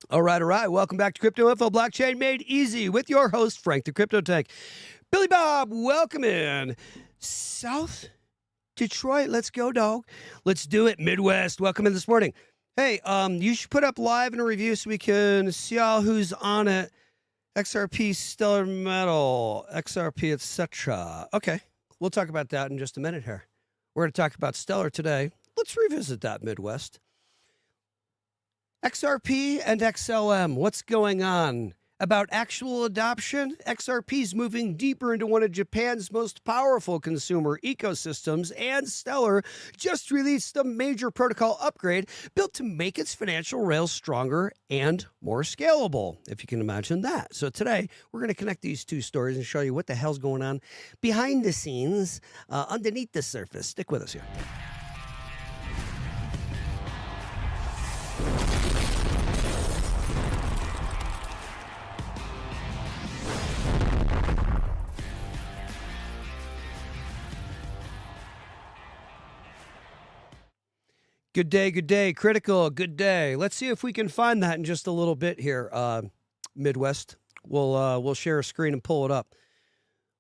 All right. Welcome back to Crypto Info, Blockchain Made Easy with your host, Frank the Crypto Tank. Billy Bob, welcome in. South Detroit, let's go, dog. Let's do it. Midwest, welcome in this morning. Hey, you should put up live in a review so we can see all who's on it. XRP, Stellar Metal, XRP, etc. Okay, we'll talk about that in just a minute here. We're going to talk about Stellar today. Let's revisit that Midwest. XRP and XLM, what's going on? About actual adoption, XRP is moving deeper into one of Japan's most powerful consumer ecosystems, and Stellar just released a major protocol upgrade built to make its financial rails stronger and more scalable, if you can imagine that. So today, we're going to connect these two stories and show you what the hell's going on behind the scenes, underneath the surface. Stick with us here. Good day, critical, good day. Let's see if we can find that in just a little bit here, Midwest. We'll share a screen and pull it up.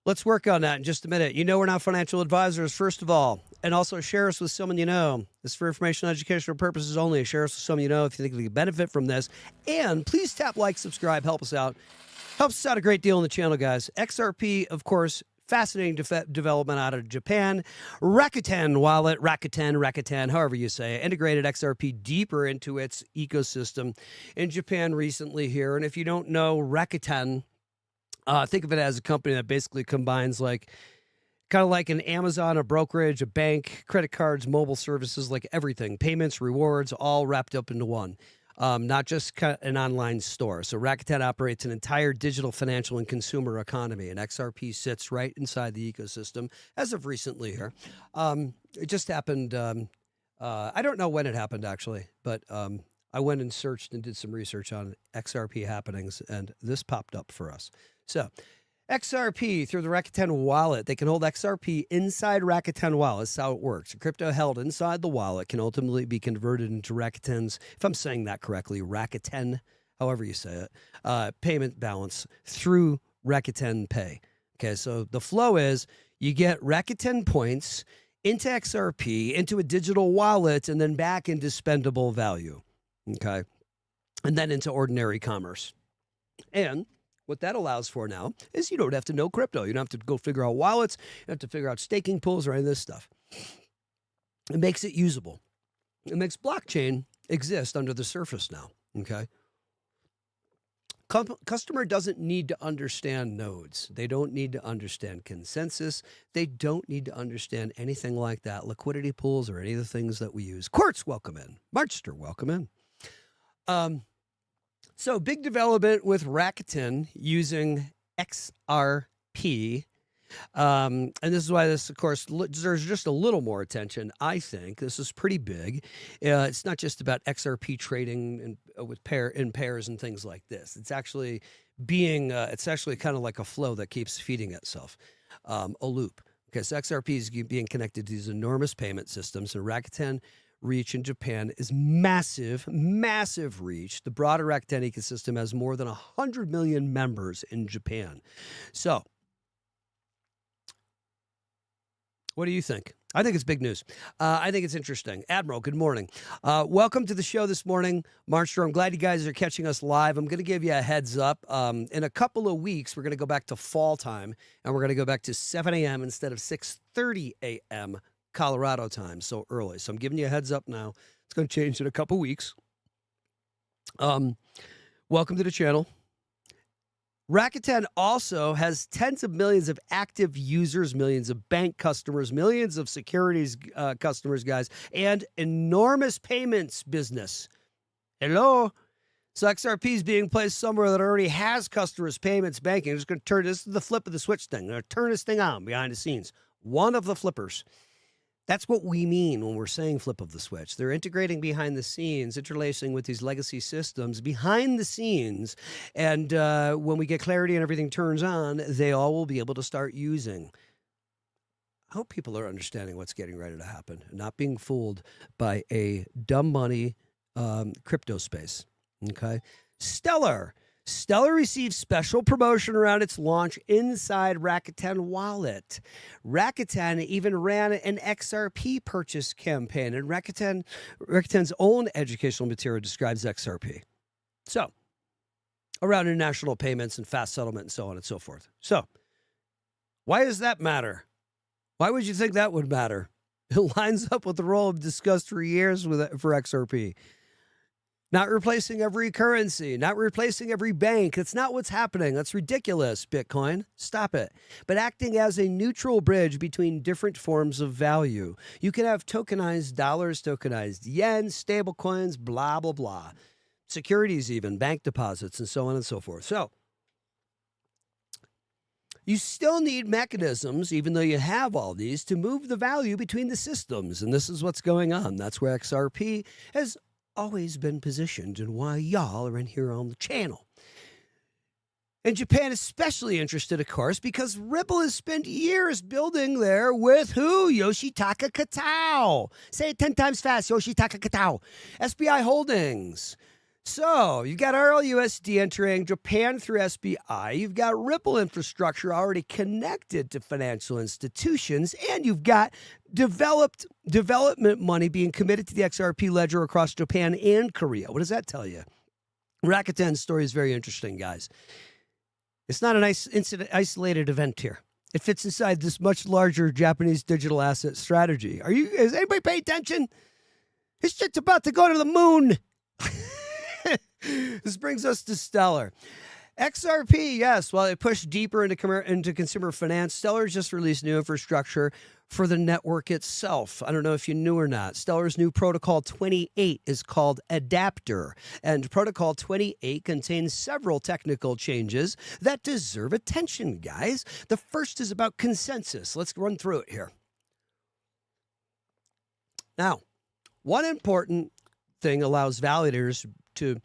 Let's work on that in just a minute. You know we're not financial advisors, first of all, and also share us with someone you know. This is for informational, educational purposes only. Share us with someone you know if you think we can benefit from this. And please tap like, subscribe, help us out. Helps us out a great deal on the channel, guys. XRP, of course, fascinating development out of Japan. Rakuten Wallet, Rakuten, however you say it, integrated XRP deeper into its ecosystem in Japan recently here. And if you don't know Rakuten, think of it as a company that basically combines kind of like an Amazon, a brokerage, a bank, credit cards, mobile services, like everything, payments, rewards, all wrapped up into one. Not just an online store. So Rakuten operates an entire digital financial and consumer economy, and XRP sits right inside the ecosystem as of recently here. It just happened. I don't know when it happened, actually, but I went and searched and did some research on XRP happenings, and this popped up for us. So XRP through the Rakuten Wallet. They can hold XRP inside Rakuten Wallet. That's how it works. Crypto held inside the wallet can ultimately be converted into Rakuten's, if I'm saying that correctly, Rakuten, however you say it, payment balance through Rakuten Pay. Okay, so the flow is you get Rakuten Points into XRP, into a digital wallet, and then back into spendable value. Okay, and then into ordinary commerce. And what that allows for now is you don't have to know crypto. You don't have to go figure out wallets. You don't have to figure out staking pools or any of this stuff. It makes it usable. It makes blockchain exist under the surface now, okay? Customer doesn't need to understand nodes. They don't need to understand consensus. They don't need to understand anything like that, liquidity pools or any of the things that we use. Quartz, welcome in. Marchster, welcome in. So big development with Rakuten using XRP. And this is why this, of course, deserves just a little more attention. I think this is pretty big. It's not just about XRP trading in pairs and things like this. It's actually it's actually kind of like a flow that keeps feeding itself, a loop. Okay, so XRP is being connected to these enormous payment systems, and Rakuten reach in Japan is massive reach. The broader Rakuten ecosystem has more than 100 million members in Japan. So, what do you think? I think it's big news. I think it's interesting. Admiral, good morning. Welcome to the show this morning. Marchster, I'm glad you guys are catching us live. I'm going to give you a heads up. In a couple of weeks, we're going to go back to fall time, and we're going to go back to 7 a.m. instead of 6:30 a.m. Colorado time, so early. So I'm giving you a heads up now. It's going to change in a couple weeks. Welcome to the channel. Rakuten also has tens of millions of active users, millions of bank customers, millions of securities customers, guys, and enormous payments business. Hello? So XRP is being placed somewhere that already has customers, payments, banking. I'm just going to turn this is the flip of the switch thing. I'm going to turn this thing on behind the scenes. One of the flippers. That's what we mean when we're saying flip of the switch. They're integrating behind the scenes, interlacing with these legacy systems behind the scenes. And when we get clarity and everything turns on, they all will be able to start using. I hope people are understanding what's getting ready to happen and not being fooled by a dumb money crypto space. Okay. Stellar. Stellar received special promotion around its launch inside Rakuten Wallet. Rakuten even ran an XRP purchase campaign, and Rakuten's own educational material describes XRP. So, around international payments and fast settlement and so on and so forth. So, why does that matter? Why would you think that would matter? It lines up with the role I've discussed for years for XRP. Not replacing every currency, not replacing every bank. That's not what's happening. That's ridiculous, Bitcoin. Stop it. But acting as a neutral bridge between different forms of value. You can have tokenized dollars, tokenized yen, stablecoins, blah, blah, blah. Securities even, bank deposits, and so on and so forth. So, you still need mechanisms, even though you have all these, to move the value between the systems. And this is what's going on. That's where XRP has always been positioned and why y'all are in here on the channel. And Japan is especially interested, of course, because Ripple has spent years building there with who? Yoshitaka Katao. Say it 10 times fast, Yoshitaka Katao. SBI Holdings. So you've got RLUSD entering Japan through SBI. You've got Ripple infrastructure already connected to financial institutions, and you've got development money being committed to the XRP ledger across Japan and Korea. What does that tell you? Rakuten's story is very interesting, guys. It's not an isolated event here. It fits inside this much larger Japanese digital asset strategy. Is anybody paying attention? This shit's about to go to the moon. This brings us to Stellar. XRP, yes, while it pushed deeper into consumer finance, Stellar just released new infrastructure for the network itself. I don't know if you knew or not. Stellar's new Protocol 28 is called Adapter, and Protocol 28 contains several technical changes that deserve attention, guys. The first is about consensus. Let's run through it here. Now, one important thing allows validators to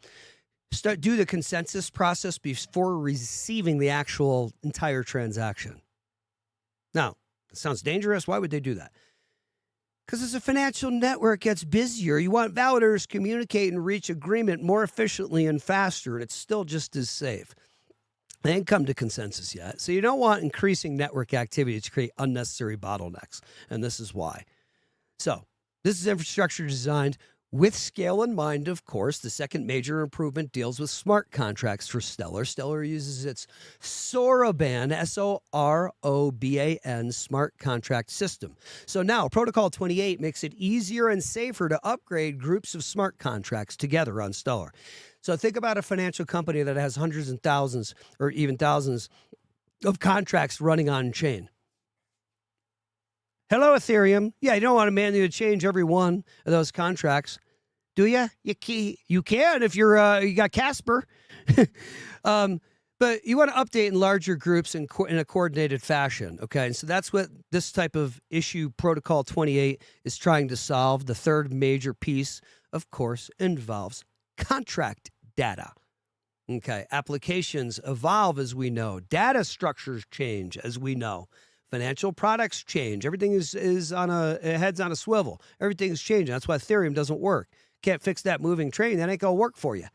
do the consensus process before receiving the actual entire transaction. Now, it sounds dangerous. Why would they do that? Because as a financial network gets busier, you want validators to communicate and reach agreement more efficiently and faster, and it's still just as safe. They ain't come to consensus yet. So you don't want increasing network activity to create unnecessary bottlenecks, and this is why. So this is infrastructure designed with scale in mind, of course. The second major improvement deals with smart contracts for Stellar. Stellar uses its Soroban, S-O-R-O-B-A-N, smart contract system. So now Protocol 28 makes it easier and safer to upgrade groups of smart contracts together on Stellar. So think about a financial company that has hundreds and thousands or even thousands of contracts running on chain. Hello, Ethereum. Yeah, you don't want to manually change every one of those contracts, do you? You can if you got Casper. But you want to update in larger groups in a coordinated fashion, okay? And so that's what this type of issue, Protocol 28, is trying to solve. The third major piece, of course, involves contract data. Okay, applications evolve, as we know. Data structures change, as we know. Financial products change. Everything is heads on a swivel. Everything is changing. That's why Ethereum doesn't work. Can't fix that moving train. That ain't going to work for you.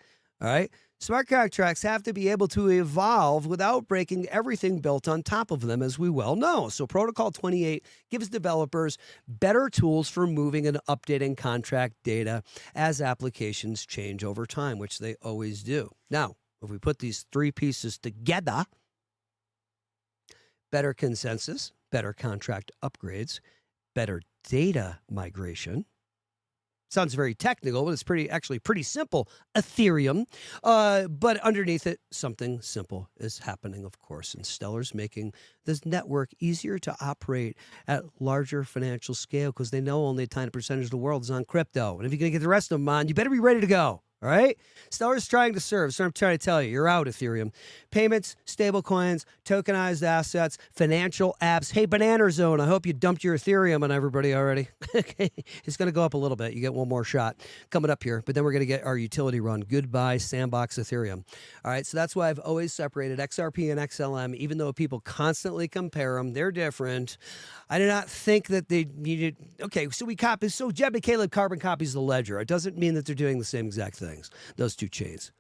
All right? Smart contracts have to be able to evolve without breaking everything built on top of them, as we well know. So Protocol 28 gives developers better tools for moving and updating contract data as applications change over time, which they always do. Now, if we put these three pieces together, better consensus, better contract upgrades, better data migration. Sounds very technical, but it's actually pretty simple. Ethereum. But underneath it, something simple is happening, of course. And Stellar's making this network easier to operate at larger financial scale because they know only a tiny percentage of the world is on crypto. And if you're going to get the rest of them on, you better be ready to go. All right? Stellar's trying to serve. So I'm trying to tell you, you're out, Ethereum. Payments, stablecoins, tokenized assets, financial apps. Hey, Banana Zone, I hope you dumped your Ethereum on everybody already. Okay, it's going to go up a little bit. You get one more shot coming up here, but then we're going to get our utility run. Goodbye, Sandbox Ethereum. All right, so that's why I've always separated XRP and XLM, even though people constantly compare them. They're different. I do not think that they needed. Okay, so Jeb and Caleb carbon copies the ledger. It doesn't mean that they're doing the same exact things, those two chains.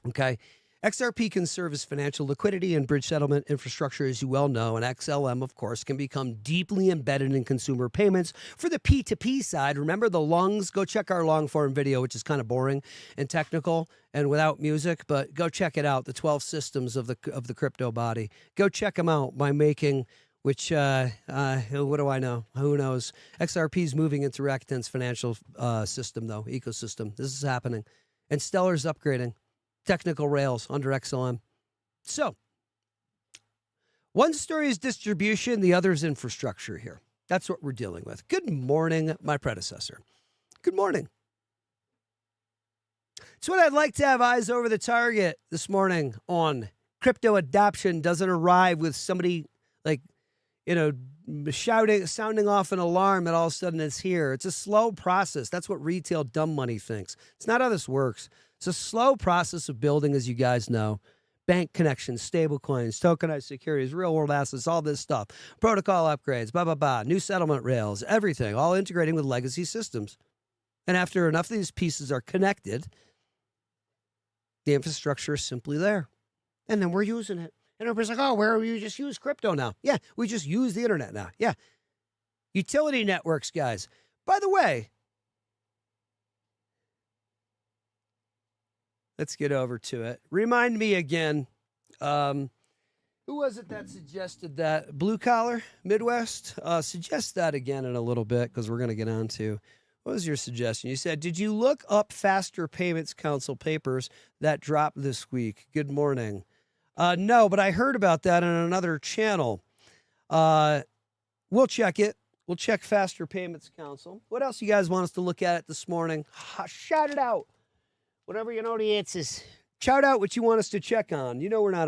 Okay. XRP can serve as financial liquidity and bridge settlement infrastructure, as you well know, and XLM, of course, can become deeply embedded in consumer payments for the P2P side. Remember the lungs? Go check our long form video, which is kind of boring and technical and without music, but go check it out. The 12 systems of the crypto body. Go check them out by making. Which, what do I know? Who knows? XRP is moving into Rakuten's financial system, though, ecosystem. This is happening. And Stellar's upgrading technical rails under XLM. So, one story is distribution, the other is infrastructure here. That's what we're dealing with. Good morning, my predecessor. Good morning. It's what I'd like to have eyes over the target this morning on. Crypto adoption doesn't arrive with somebody like, sounding off an alarm and all of a sudden it's here. It's a slow process. That's what retail dumb money thinks. It's not how this works. It's a slow process of building, as you guys know. Bank connections, stablecoins, tokenized securities, real-world assets, all this stuff. Protocol upgrades, new settlement rails, everything, all integrating with legacy systems. And after enough of these pieces are connected, the infrastructure is simply there. And then we're using it. And everybody's like, oh, where you just use crypto now? Yeah, we just use the internet now. Yeah. Utility networks, guys. By the way, let's get over to it. Remind me again, who was it that suggested that? Blue Collar, Midwest? Suggest that again in a little bit because we're going to get on to, what was your suggestion? You said, did you look up Faster Payments Council papers that dropped this week? Good morning. No, but I heard about that on another channel. We'll check it. We'll check Faster Payments Council. What else you guys want us to look at this morning? Shout it out. Whatever you know the answers. Shout out what you want us to check on. We're not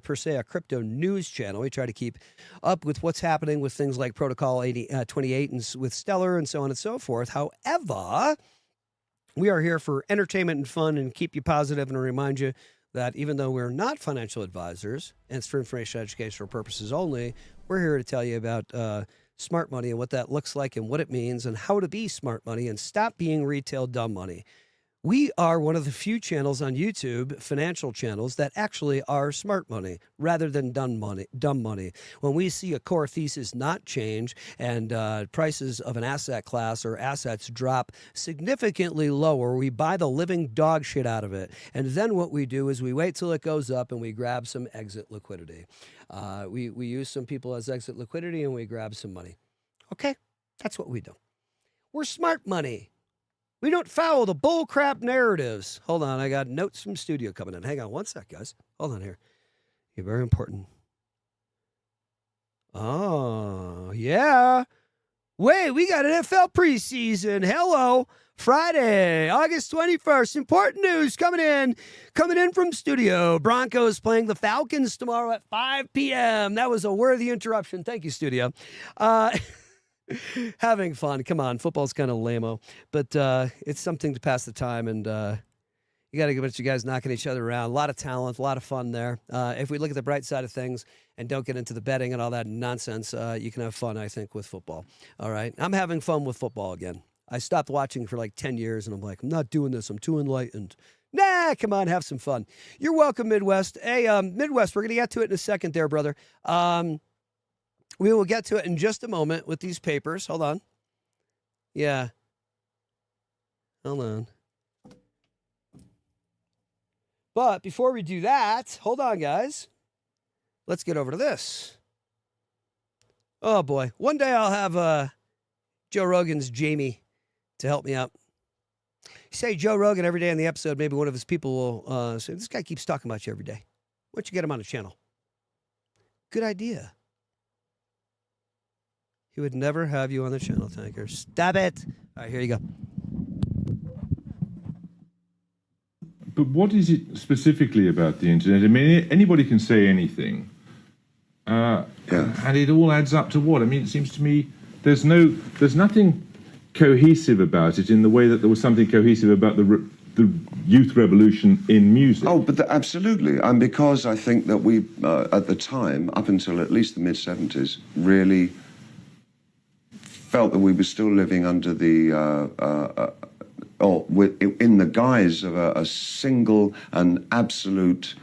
per se a crypto news channel. We try to keep up with what's happening with things like Protocol 28 and with Stellar and so on and so forth. However, we are here for entertainment and fun and keep you positive and remind you that even though we're not financial advisors, and it's for information and educational purposes only, we're here to tell you about smart money and what that looks like and what it means and how to be smart money and stop being retail dumb money. We are one of the few channels on YouTube, financial channels, that actually are smart money rather than dumb money. When we see a core thesis not change and prices of an asset class or assets drop significantly lower, we buy the living dog shit out of it. And then what we do is we wait till it goes up and we grab some exit liquidity. We use some people as exit liquidity and we grab some money. Okay? That's what we do. We're smart money. We don't follow the bullcrap narratives. Hold on, I got notes from studio coming in. Hang on one sec, guys. Hold on here. You're very important. Oh, yeah. Wait, we got an NFL preseason. Hello. Friday, August 21st. Important news coming in from studio. Broncos playing the Falcons tomorrow at 5 p.m. That was a worthy interruption. Thank you, studio. Having fun. Come on. Football's kind of lame-o. But it's something to pass the time, and you got to get a bunch of guys knocking each other around. A lot of talent, a lot of fun there. If we look at the bright side of things and don't get into the betting and all that nonsense, you can have fun, I think, with football. All right? I'm having fun with football again. I stopped watching for like 10 years, and I'm like, I'm not doing this. I'm too enlightened. Nah, come on, have some fun. You're welcome, Midwest. Hey, Midwest, we're going to get to it in a second there, brother. We will get to it in just a moment with these papers. Hold on. Yeah. Hold on. But before we do that, hold on, guys. Let's get over to this. Oh, boy. One day I'll have Joe Rogan's Jamie to help me out. You say Joe Rogan every day on the episode, maybe one of his people will say, this guy keeps talking about you every day. Why don't you get him on the channel? Good idea. He would never have you on the channel, Tanker. Stop it. All right, here you go. But what is it specifically about the internet? I mean, anybody can say anything. And it all adds up to what? I mean, it seems to me there's nothing cohesive about it in the way that there was something cohesive about the youth revolution in music. Oh, but absolutely. And because I think that we, at the time, up until at least the mid-70s, really felt that we were still living under the or in the guise of a single and absolute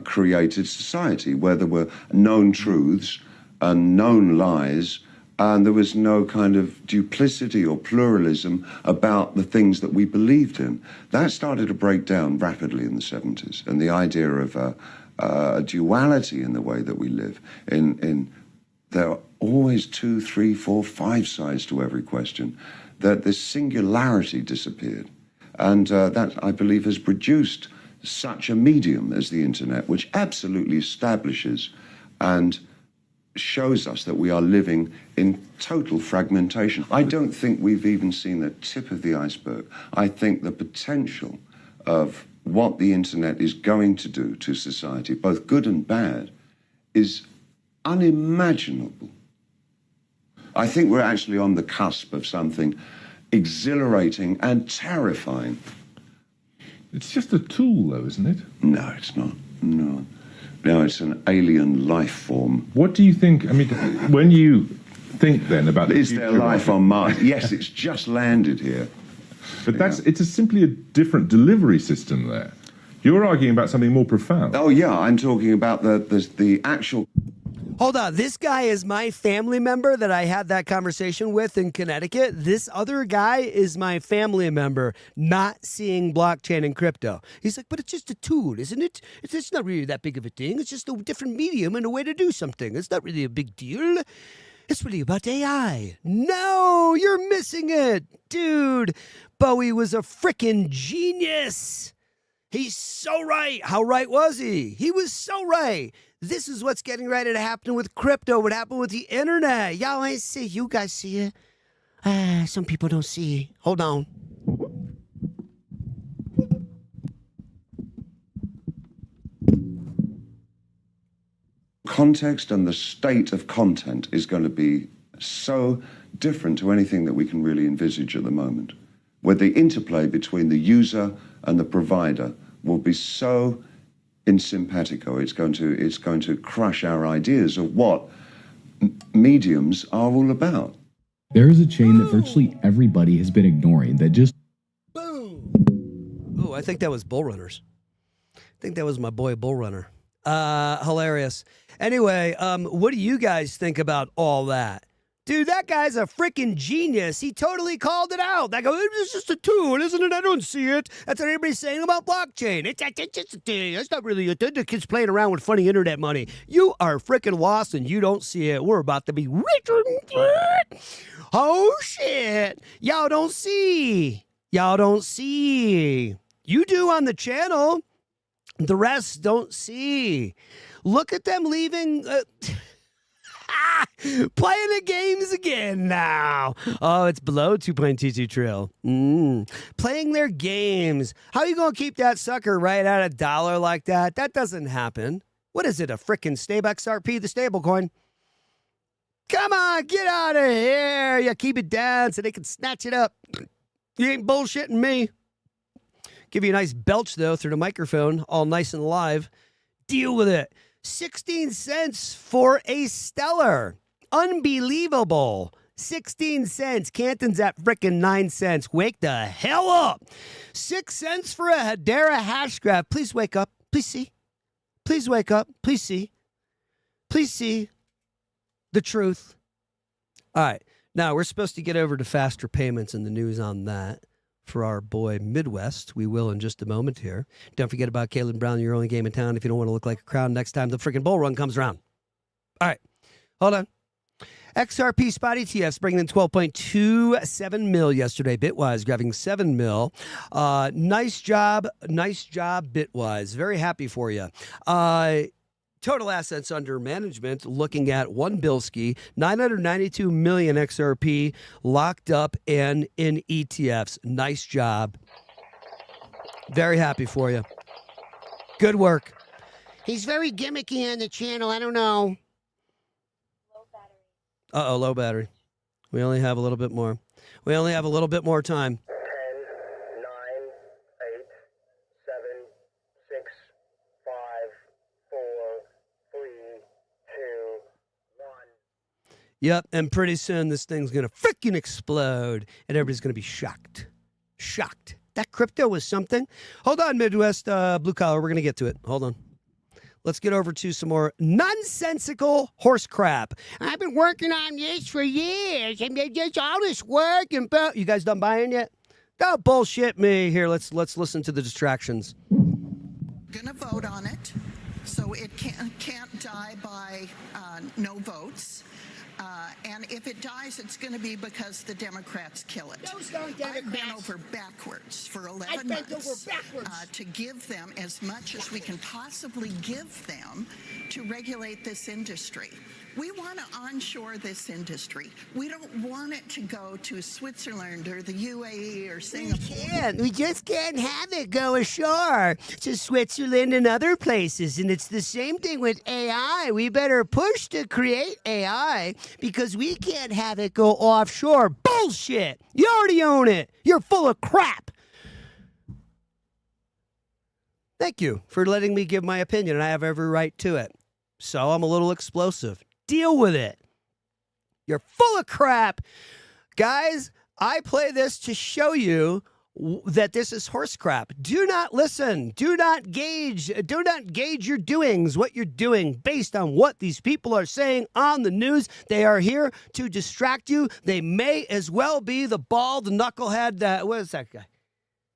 created society where there were known truths and known lies, and there was no kind of duplicity or pluralism about the things that we believed in. That started to break down rapidly in the 70s, and the idea of a duality in the way that we live. There are always 2, 3, 4, 5 sides to every question. That this singularity disappeared, and that, I believe, has produced such a medium as the internet, which absolutely establishes and shows us that we are living in total fragmentation. I don't think we've even seen the tip of the iceberg. I think the potential of what the internet is going to do to society, both good and bad, is unimaginable. I think we're actually on the cusp of something exhilarating and terrifying. It's just a tool, though, isn't it? No, it's not. No. No, it's an alien life form. What do you think? I mean, when you think then about is there life on Mars? Yes, it's just landed here. But it's simply a different delivery system there. You're arguing about something more profound. Oh yeah, I'm talking about the actual. Hold on. This guy is my family member that I had that conversation with in Connecticut. This other guy is my family member not seeing blockchain and crypto. He's like, but it's just a tool, isn't it? It's not really that big of a thing. It's just a different medium and a way to do something. It's not really a big deal. It's really about AI. No, you're missing it. Dude, Bowie was a frickin' genius. He's so right. How right was he? He was so right. This is what's getting ready to happen with crypto, what happened with the internet. Y'all ain't see. You guys see it. Some people don't see. Hold on. Context and the state of content is going to be so different to anything that we can really envisage at the moment, where the interplay between the user and the provider will be so in simpatico. It's going to crush our ideas of what mediums are all about. There is a chain that virtually everybody has been ignoring that just... Boom. Oh, I think that was Bull Runners. I think that was my boy Bull Runner. Hilarious. Anyway, what do you guys think about all that? Dude, that guy's a freaking genius. He totally called it out. That goes, it's just a tool, isn't it? I don't see it. That's what everybody's saying about blockchain. It's just a thing. It's not really a thing. The kid's playing around with funny internet money. You are freaking lost and you don't see it. We're about to be rich. Oh, shit. Y'all don't see. Y'all don't see. You do on the channel. The rest don't see. Look at them leaving... playing the games again now. Oh, it's below 2.22 trill. Playing their games. How are you going to keep that sucker right at $1 like that? That doesn't happen. What is it, a frickin' XRP, the stablecoin? Come on, get out of here. You keep it down so they can snatch it up. You ain't bullshitting me. Give you a nice belch, though, through the microphone, all nice and live. Deal with it. 16 cents for a Stellar. Unbelievable. 16 cents. Canton's at frickin' 9 cents. Wake the hell up. 6 cents for a Hedera hash graph. Please wake up. Please see. Please wake up. Please see. Please see the truth. All right. Now, we're supposed to get over to faster payments and the news on that. For our boy Midwest. We will in just a moment here. Don't forget about Caleb Brown, your only game in town if you don't want to look like a crown next time the freaking bull run comes around. All right, hold on. XRP spot ETFs bringing in 12.27 mil yesterday. Bitwise grabbing 7 mil. Nice job, Bitwise. Very happy for you. Total assets under management, looking at one Bilski, 992 million XRP locked up and in ETFs. Nice job. Very happy for you. Good work. He's very gimmicky on the channel. I don't know. Low battery. Uh-oh, low battery. We only have a little bit more. We only have a little bit more time. 10, 9, 8, 7, 6, 5, 4, 3, 2, 1. Yep, and pretty soon this thing's going to freaking explode, and everybody's going to be shocked. Shocked. That crypto was something. Hold on, Midwest Blue Collar. We're going to get to it. Hold on. Let's get over to some more nonsensical horse crap. I've been working on this for years. And there's all this work and you guys done buying yet? Don't bullshit me. Here, let's listen to the distractions. Gonna vote on it, so it can't die by no votes. And if it dies, it's going to be because the Democrats kill it. Those darn Democrats. I've bent over backwards for 11 months to give them as much as we can possibly give them to regulate this industry. We want to onshore this industry. We don't want it to go to Switzerland or the UAE or Singapore. We just can't have it go ashore to Switzerland and other places. And it's the same thing with AI. We better push to create AI because we can't have it go offshore. Bullshit! You already own it. You're full of crap. Thank you for letting me give my opinion, and I have every right to it. So I'm a little explosive. Deal with it. You're full of crap. Guys, I play this to show you that this is horse crap. Do not listen. Do not gauge your doings, what you're doing based on what these people are saying on the news. They are here to distract you. They may as well be the bald knucklehead what is that guy?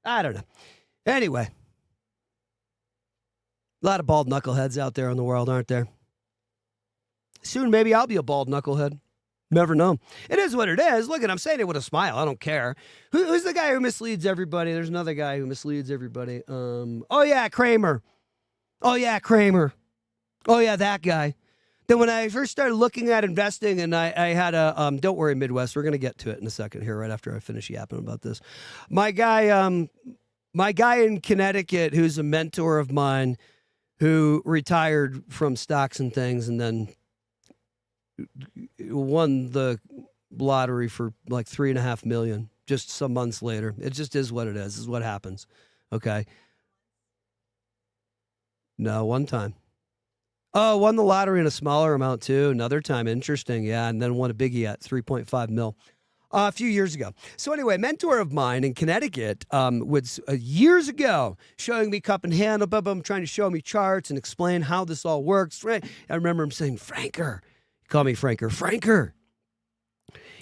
I don't know. Anyway, a lot of bald knuckleheads out there in the world, aren't there? Soon, maybe I'll be a bald knucklehead. Never know. It is what it is. Look, I'm saying it with a smile. I don't care. Who's the guy who misleads everybody? There's another guy who misleads everybody. Oh, yeah, Kramer. Oh, yeah, Kramer. Oh, yeah, that guy. Then when I first started looking at investing, and I had a, don't worry, Midwest, we're going to get to it in a second here, right after I finish yapping about this. My guy in Connecticut, who's a mentor of mine, who retired from stocks and things, and then won the lottery for like $3.5 million just some months later. It just is what it is. This is what happens. Okay. No, one time. Oh, won the lottery in a smaller amount too. Another time. Interesting. Yeah. And then won a biggie at 3.5 mil. A few years ago. So anyway, mentor of mine in Connecticut was years ago showing me cup and handle, trying to show me charts and explain how this all works. I remember him saying, Franker, call me Franker,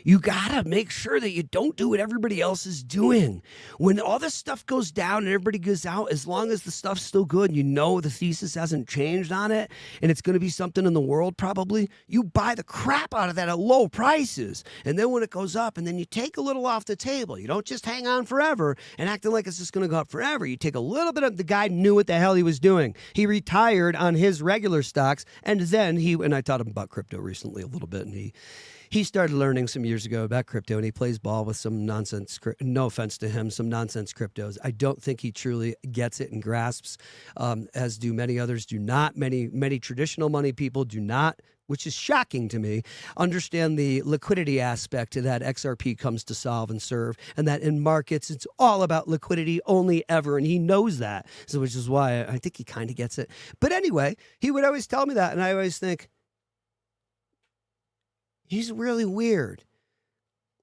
you gotta make sure that you don't do what everybody else is doing. When all this stuff goes down and everybody goes out, as long as the stuff's still good and you know the thesis hasn't changed on it and it's going to be something in the world probably, you buy the crap out of that at low prices. And then when it goes up and then you take a little off the table, you don't just hang on forever and acting like it's just going to go up forever. You take a little bit of, the guy knew what the hell he was doing. He retired on his regular stocks and then and I taught him about crypto recently a little bit, and he started learning some years ago about crypto, and he plays ball with some nonsense, no offense to him, some nonsense cryptos. I don't think he truly gets it and grasps, as do many others do not. Many traditional money people do not, which is shocking to me, understand the liquidity aspect that XRP comes to solve and serve, and that in markets, it's all about liquidity only ever, and he knows that, so which is why I think he kind of gets it. But anyway, he would always tell me that, and I always think, he's really weird.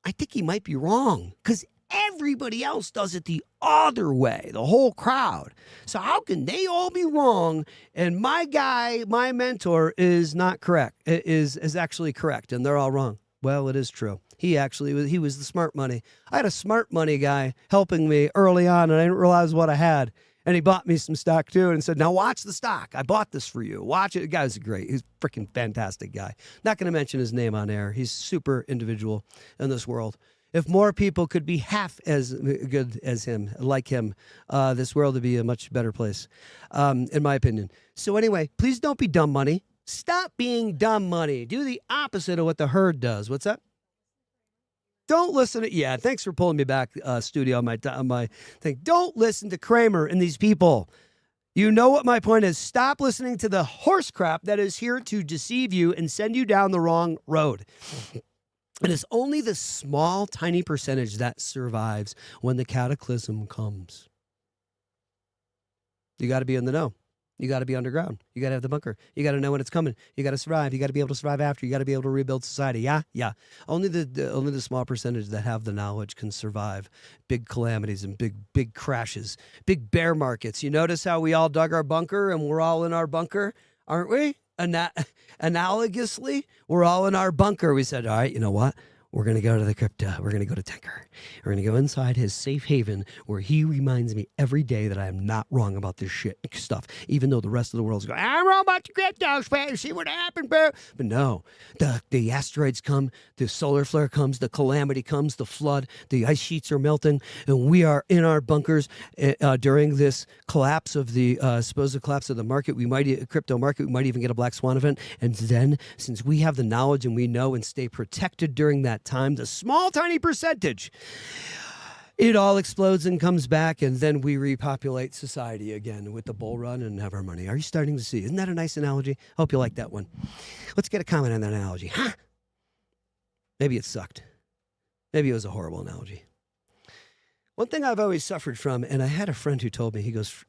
I think he might be wrong because everybody else does it the other way, the whole crowd. So how can they all be wrong? And my guy, my mentor, is not correct. It is actually correct, and they're all wrong. Well, it is true. He was the smart money. I had a smart money guy helping me early on, and I didn't realize what I had. And he bought me some stock too and said, now watch the stock. I bought this for you. Watch it. The guy's great. He's a freaking fantastic guy. Not going to mention his name on air. He's super individual in this world. If more people could be half as good as him, like him, this world would be a much better place, in my opinion. So anyway, please don't be dumb money. Stop being dumb money. Do the opposite of what the herd does. What's that? Don't listen to, yeah, thanks for pulling me back, studio, on my thing. Don't listen to Kramer and these people. You know what my point is. Stop listening to the horse crap that is here to deceive you and send you down the wrong road. It is only the small, tiny percentage that survives when the cataclysm comes. You got to be in the know. You got to be underground. You got to have the bunker. You got to know when it's coming. You got to survive. You got to be able to survive after. You got to be able to rebuild society. Yeah, yeah. Only the small percentage that have the knowledge can survive big calamities and big crashes, big bear markets. You notice how we all dug our bunker and we're all in our bunker, aren't we? Analogously, we're all in our bunker. We said, all right, you know what? We're going to go to the crypto. We're going to go to Tinker. We're going to go inside his safe haven where he reminds me every day that I am not wrong about this shit stuff, even though the rest of the world's going, I'm wrong about the crypto space. See what happened, bro? But no, the asteroids come, the solar flare comes, the calamity comes, the flood, the ice sheets are melting, and we are in our bunkers during this collapse of the supposed collapse of the market. Crypto market, we might even get a black swan event. And then, since we have the knowledge and we know and stay protected during that time, the small tiny percentage, it all explodes and comes back, and then we repopulate society again with the bull run and have our money. Are you starting to see? Isn't that a nice analogy? Hope you like that one. Let's get a comment on that analogy. Huh? Maybe it sucked. Maybe it was a horrible analogy. One thing I've always suffered from, and I had a friend who told me, he goes,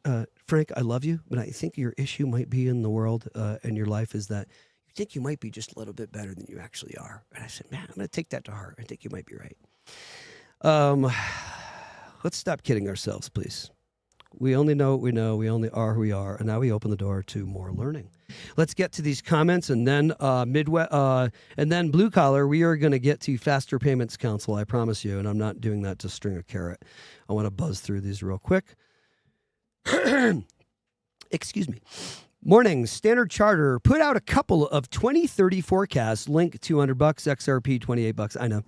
Frank, I love you, but I think your issue might be in the world and your life is that you think you might be just a little bit better than you actually are. And I said, man, I'm going to take that to heart. I think you might be right. Let's stop kidding ourselves, please. We only know what we know. We only are who we are. And now we open the door to more learning. Let's get to these comments, and then and then blue collar, we are going to get to Faster Payments Council, I promise you. And I'm not doing that to string a carrot. I want to buzz through these real quick. Excuse me. Morning, Standard Charter put out a couple of 2030 forecasts. Link $200, XRP $28. I know.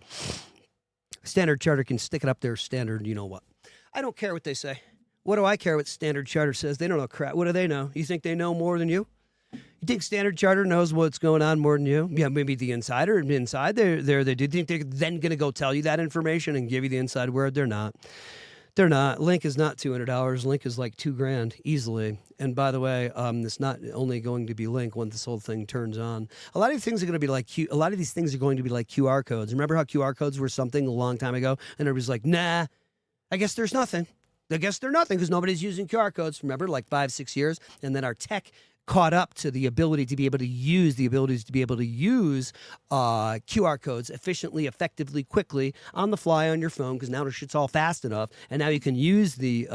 Standard Charter can stick it up there. Standard, you know what? I don't care what they say. What do I care what Standard Charter says? They don't know crap. What do they know? You think they know more than you? You think Standard Charter knows what's going on more than you? Yeah, maybe the insider inside. They do think they're then going to go tell you that information and give you the inside word. They're not. They're not. Link is not $200. Link is like $2,000 easily. And by the way, it's not only going to be Link when this whole thing turns on. A lot of these things are going to be like QR codes. Remember how QR codes were something a long time ago, and everybody's like, nah, I guess there's nothing. I guess they're nothing because nobody's using QR codes. Remember, like 5-6 years, and then our tech caught up to the ability to be able to use QR codes efficiently, effectively, quickly on the fly on your phone, because now the shit's all fast enough, and now you can use the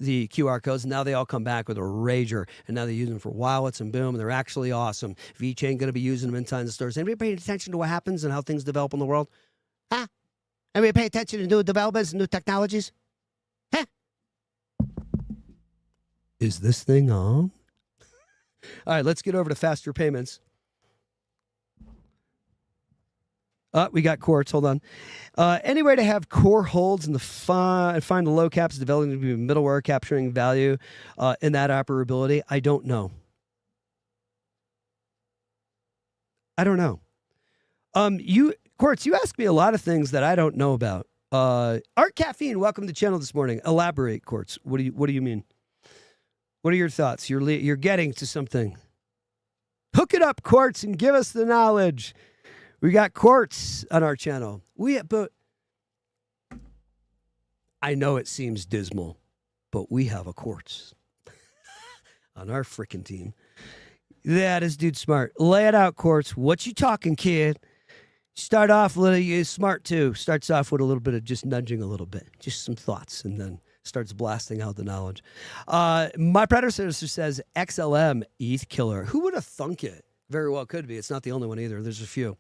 QR codes, and now they all come back with a rager, and now they use them for wallets, and boom, and they're actually awesome. VeChain going to be using them inside the stores. Anybody paying attention to what happens and how things develop in the world? Huh? Anybody pay attention to new developments and new technologies? Huh? Is this thing on? All right, let's get over to Faster Payments. We got Quartz. Hold on. Any way to have core holds and find the low caps developing to be middleware capturing value in that operability? I don't know. Quartz, you asked me a lot of things that I don't know about. Art Caffeine, welcome to the channel this morning. Elaborate, Quartz. What do you mean? What are your thoughts? You're getting to something. Hook it up, Quartz, and give us the knowledge. We got Quartz on our channel. But I know it seems dismal, but we have a Quartz on our freaking team. That is dude smart. Lay it out, Quartz. What you talking, kid? Start off smart too. Starts off with a little bit of just nudging a little bit, just some thoughts, and then starts blasting out the knowledge. My predecessor says XLM ETH killer. Who would have thunk it? Very well could be. It's not the only one either. There's a few.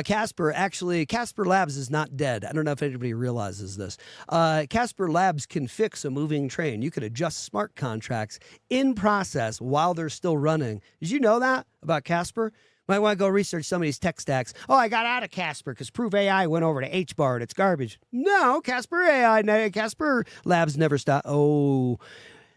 Casper Labs is not dead. I don't know if anybody realizes this. Casper Labs can fix a moving train. You can adjust smart contracts in process while they're still running. Did you know that about Casper? Might want to go research some of these tech stacks. Oh, I got out of Casper because Proof AI went over to HBAR and it's garbage. No, Casper Labs never stopped. Oh,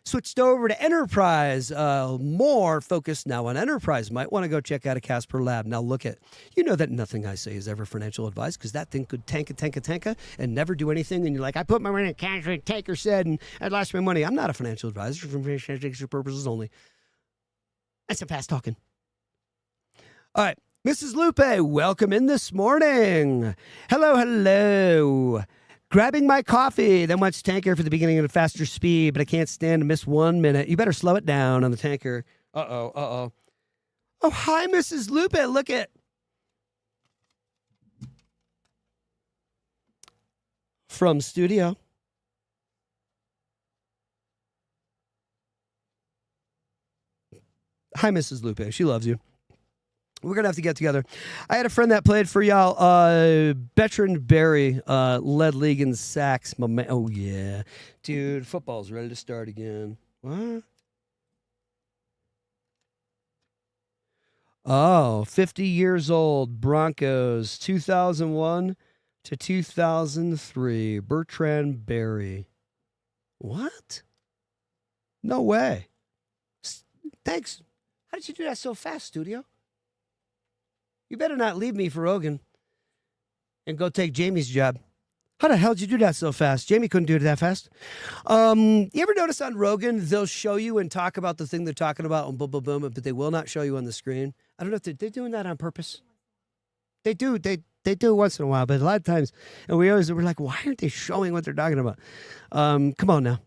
switched over to Enterprise. More focused now on Enterprise. Might want to go check out a Casper Lab. Now look at, you know that nothing I say is ever financial advice because that thing could tanka and never do anything. And you're like, I put my money in cash, Tanker said, and I lost my money. I'm not a financial advisor for financial purposes only. That's some fast talking. All right, Mrs. Lupe, welcome in this morning. Hello. Grabbing my coffee, then watch tanker for the beginning at a faster speed, but I can't stand to miss 1 minute. You better slow it down on the tanker. Uh-oh. Oh, hi, Mrs. Lupe. Look at... From studio. Hi, Mrs. Lupe. She loves you. We're going to have to get together. I had a friend that played for y'all. Bertrand Berry led league in sacks. Oh, yeah. Dude, football's ready to start again. What? Oh, 50 years old. Broncos, 2001 to 2003. Bertrand Berry. What? No way. Thanks. How did you do that so fast, studio? You better not leave me for Rogan and go take Jamie's job. How the hell did you do that so fast? Jamie couldn't do it that fast. You ever notice on Rogan, they'll show you and talk about the thing they're talking about and boom, boom, boom, but they will not show you on the screen? I don't know if they're doing that on purpose. They do. They do once in a while, but a lot of times, and we're like, why aren't they showing what they're talking about? Come on now.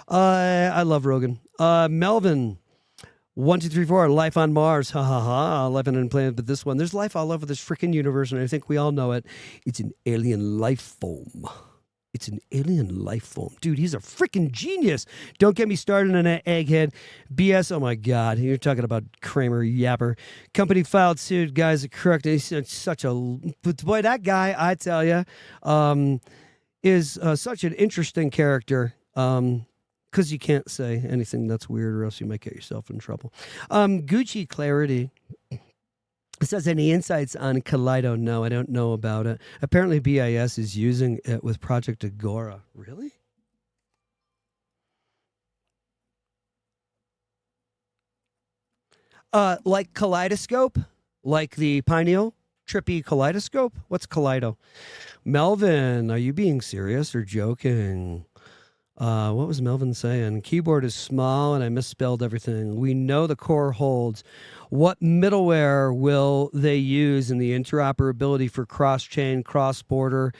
I love Rogan. Melvin. 1, 2, 3, 4. Life on Mars. Ha ha ha. Life on an planet, but this one. There's life all over this freaking universe, and I think we all know it. It's an alien life form. It's an alien life form. Dude, he's a freaking genius. Don't get me started on that egghead. BS. Oh my God. You're talking about Kramer Yapper. Company filed suit. Guy's a crook. He's such a. Boy, that guy, I tell you, is such an interesting character. Because you can't say anything that's weird or else you might get yourself in trouble. Gucci Clarity says, any insights on Kaleido? No, I don't know about it. Apparently BIS is using it with Project Agora. Really? Like Kaleidoscope? Like the Pineal Trippy Kaleidoscope? What's Kaleido? Melvin, are you being serious or joking? What was Melvin saying? Keyboard is small and I misspelled everything. We know the core holds. What middleware will they use in the interoperability for cross-chain, cross-border,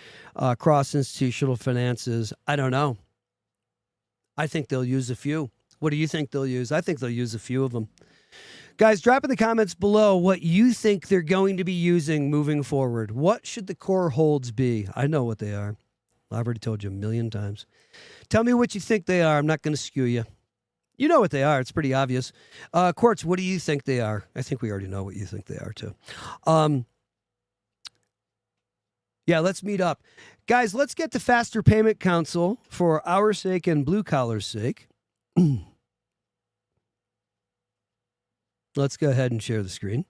cross-institutional finances? I don't know. I think they'll use a few. What do you think they'll use? I think they'll use a few of them. Guys, drop in the comments below what you think they're going to be using moving forward. What should the core holds be? I know what they are. I've already told you a million times. Tell me what you think they are. I'm not going to skew you. You know what they are. It's pretty obvious. Quartz, what do you think they are? I think we already know what you think they are, too. Yeah, let's meet up. Guys, let's get to Faster Payment Council for our sake and blue collar's sake. Let's go ahead and share the screen.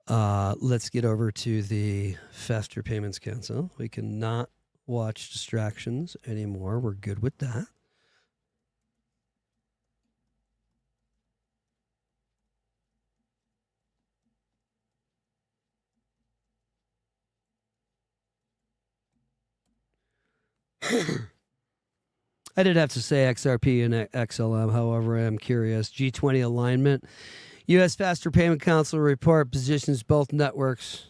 Let's get over to the Faster Payments Council. We cannot watch distractions anymore. We're good with that. I did have to say XRP and XLM, however, I am curious. G20 alignment. U.S. Faster Payment Council report positions both networks.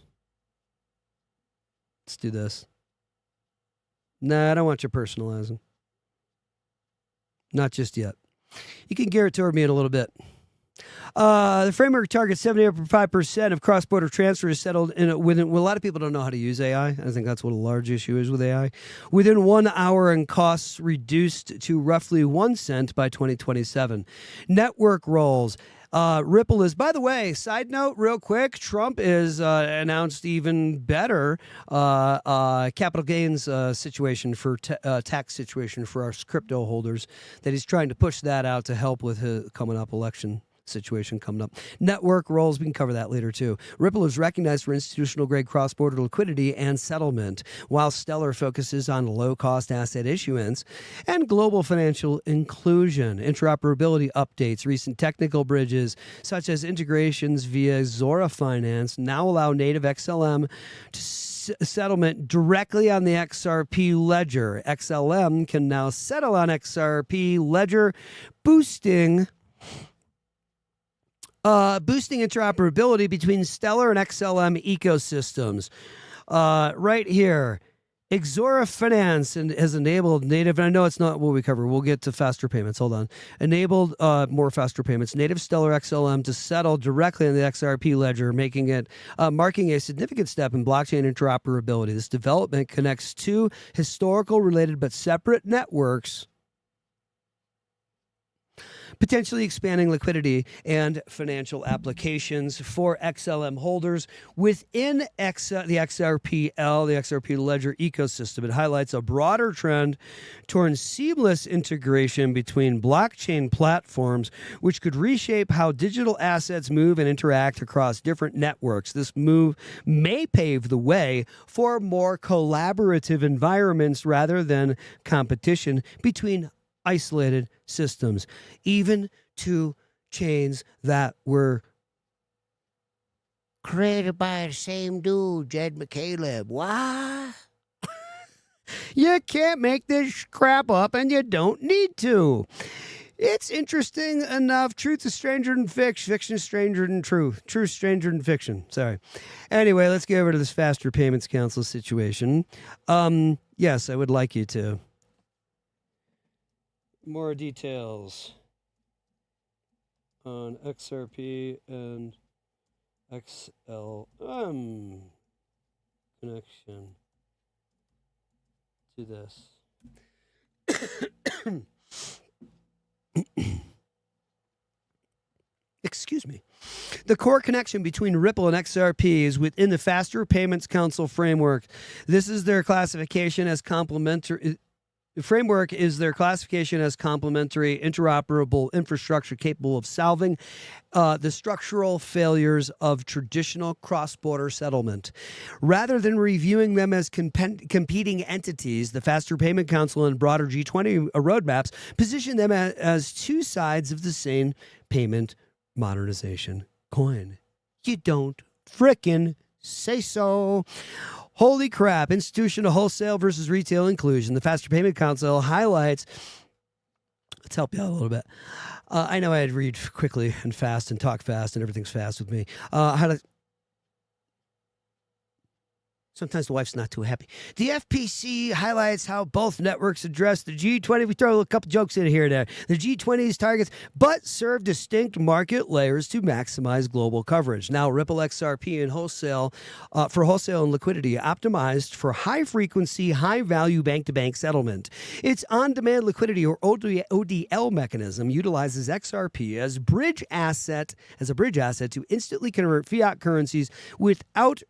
Let's do this. Nah, I don't want you personalizing. Not just yet. You can gear it toward me in a little bit. The framework targets 75% of cross-border transfers settled within. Well, a lot of people don't know how to use AI. I think that's what a large issue is with AI. Within 1 hour, and costs reduced to roughly 1 cent by 2027. Network roles. Ripple is, by the way, side note, real quick, Trump is announced even better capital gains situation for tax situation for our crypto holders, that he's trying to push that out to help with his coming up election situation coming up. Network roles, we can cover that later too. Ripple is recognized for institutional grade cross-border liquidity and settlement, while Stellar focuses on low-cost asset issuance and global financial inclusion. Interoperability updates. Recent technical bridges such as integrations via Zora Finance now allow native XLM to settlement directly on the XRP ledger. XLM can now settle on XRP ledger, boosting interoperability between Stellar and XLM ecosystems. Right here, Exora Finance has enabled native, and I know it's not what we cover. We'll get to faster payments. Hold on. Enabled more faster payments. Native Stellar XLM to settle directly on the XRP ledger, making it marking a significant step in blockchain interoperability. This development connects two historical related but separate networks, potentially expanding liquidity and financial applications for XLM holders within the XRPL, the XRP ledger ecosystem. It highlights a broader trend towards seamless integration between blockchain platforms, which could reshape how digital assets move and interact across different networks. This move may pave the way for more collaborative environments rather than competition between isolated systems, even to chains that were created by the same dude, Jed McCaleb. What? You can't make this crap up, and you don't need to. It's interesting enough. Truth is stranger than fiction. Fiction is stranger than truth. Truth stranger than fiction. Sorry. Anyway, let's get over to this Faster Payments Council situation. Yes, I would like you to. More details on XRP and XLM connection to this. Excuse me. The core connection between Ripple and XRP is within the Faster Payments Council framework. This is their classification as complementary. The framework is their classification as complementary, interoperable infrastructure capable of solving the structural failures of traditional cross-border settlement. Rather than reviewing them as competing entities, the Faster Payment Council and broader G20 roadmaps position them as two sides of the same payment modernization coin. You don't frickin' say so. Holy crap. Institutional wholesale versus retail inclusion. The Faster Payment Council highlights. Let's help you out a little bit. I know I had to read quickly and fast and talk fast, and everything's fast with me. Sometimes the wife's not too happy. The FPC highlights how both networks address the G20. We throw a couple jokes in here and there. The G20's targets, but serve distinct market layers to maximize global coverage. Now, Ripple XRP and wholesale for wholesale and liquidity, optimized for high-frequency, high-value bank-to-bank settlement. Its on-demand liquidity or ODL mechanism utilizes XRP as a bridge asset to instantly convert fiat currencies without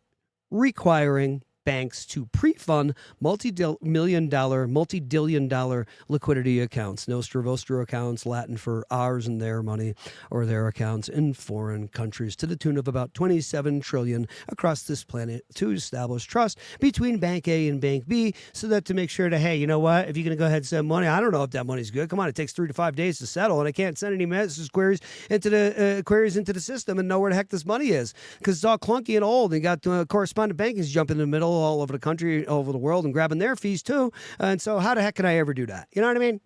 requiring banks to pre-fund multi-billion dollar liquidity accounts, Nostra Vostra accounts, Latin for ours and their money or their accounts in foreign countries, to the tune of about 27 trillion across this planet to establish trust between Bank A and Bank B, so that to make sure that, hey, you know what, if you're going to go ahead and send money, I don't know if that money's good. Come on, it takes 3 to 5 days to settle, and I can't send any messages, queries into the system and know where the heck this money is, because it's all clunky and old, and you got correspondent bankers jumping in the middle all over the country, all over the world, and grabbing their fees too. And so how the heck can I ever do that? You know what I mean?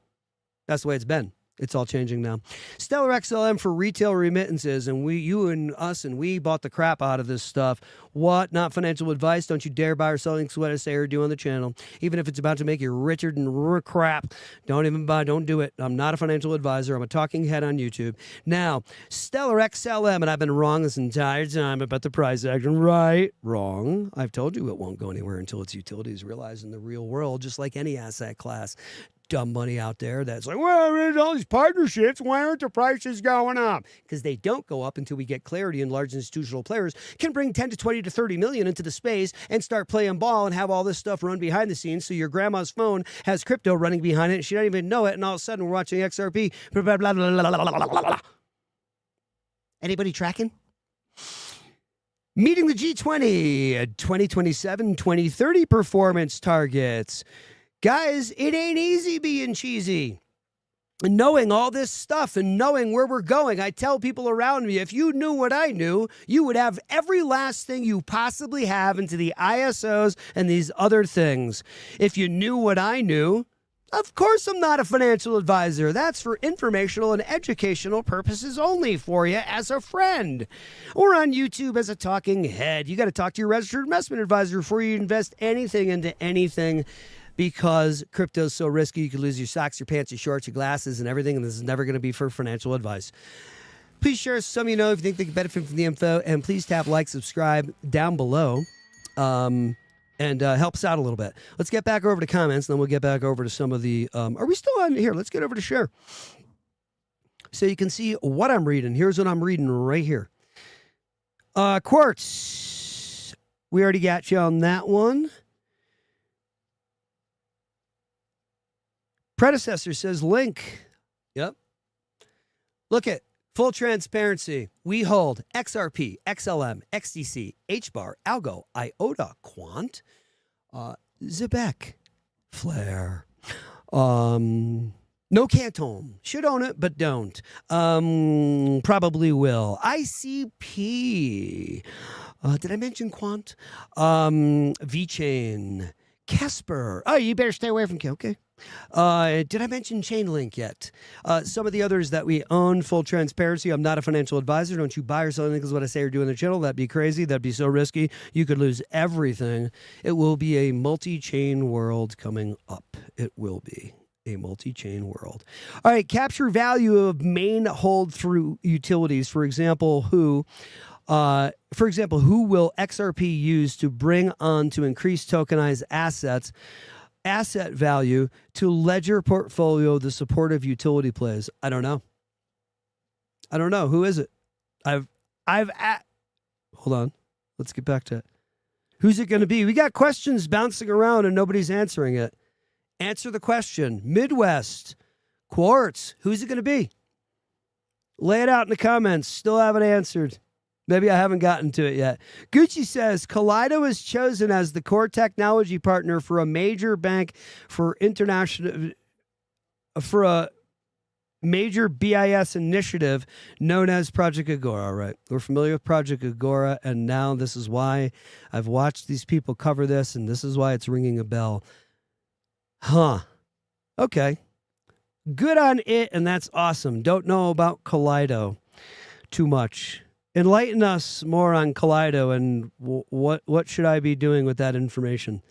That's the way it's been. It's all changing now. Stellar XLM for retail remittances, and we bought the crap out of this stuff. What? Not financial advice. Don't you dare buy or sell anything what I say or do on the channel. Even if it's about to make you richer than crap, don't even buy. Don't do it. I'm not a financial advisor. I'm a talking head on YouTube. Now, Stellar XLM, and I've been wrong this entire time about the price action. Right? Wrong. I've told you it won't go anywhere until its utility is realized in the real world, just like any asset class. Dumb money out there that's like, well, there's all these partnerships. Why aren't the prices going up? Because they don't go up until we get clarity, and large institutional players can bring 10 to 20 to 30 million into the space and start playing ball and have all this stuff run behind the scenes. So your grandma's phone has crypto running behind it, and she doesn't even know it. And all of a sudden, we're watching XRP. Blah, blah, blah, blah, blah, blah, blah, blah. Anybody tracking? Meeting the G20 2027-2030 performance targets. Guys, it ain't easy being cheesy. And knowing all this stuff and knowing where we're going, I tell people around me, if you knew what I knew, you would have every last thing you possibly have into the ISOs and these other things. If you knew what I knew, Of course I'm not a financial advisor. That's for informational and educational purposes only for you as a friend. Or on YouTube as a talking head. You got to talk to your registered investment advisor before you invest anything into anything, because crypto is so risky. You could lose your socks, your pants, your shorts, your glasses, and everything, and this is never going to be for financial advice. Please share some of you know if you think they can benefit from the info, and please tap like, subscribe down below, and help us out a little bit. Let's get back over to comments, and then we'll get back over to some of the... are we still on here? Let's get over to share. So you can see what I'm reading. Here's what I'm reading right here. Quartz. We already got you on that one. Predecessor says link. Yep. Look at full transparency. We hold XRP, XLM, XDC, HBAR, Algo, IOTA, Quant, Zebek, Flare, no Canton. Should own it, but don't. Probably will. ICP. Did I mention Quant? VeChain. Casper. Oh, you better stay away from okay. Did I mention Chainlink yet? Some of the others that we own, full transparency. I'm not a financial advisor. Don't you buy or sell anything is what I say or do in the channel. That'd be crazy. That'd be so risky. You could lose everything. It will be a multi-chain world coming up. It will be a multi-chain world. All right. Capture value of main hold through utilities. For example, who will XRP use to bring on to increase tokenized asset value to ledger portfolio the supportive utility plays? I don't know. Who is it? Hold on. Let's get back to it. Who's it going to be? We got questions bouncing around and nobody's answering it. Answer the question. Midwest. Quartz. Who's it going to be? Lay it out in the comments. Still haven't answered. Maybe I haven't gotten to it yet. Gucci says, Kaleido is chosen as the core technology partner for a major bank for a major BIS initiative known as Project Agora. Right. We're familiar with Project Agora, and now this is why I've watched these people cover this, and this is why it's ringing a bell. Huh. Okay. Good on it, and that's awesome. Don't know about Kaleido too much. Enlighten us more on Kaleido and what should I be doing with that information?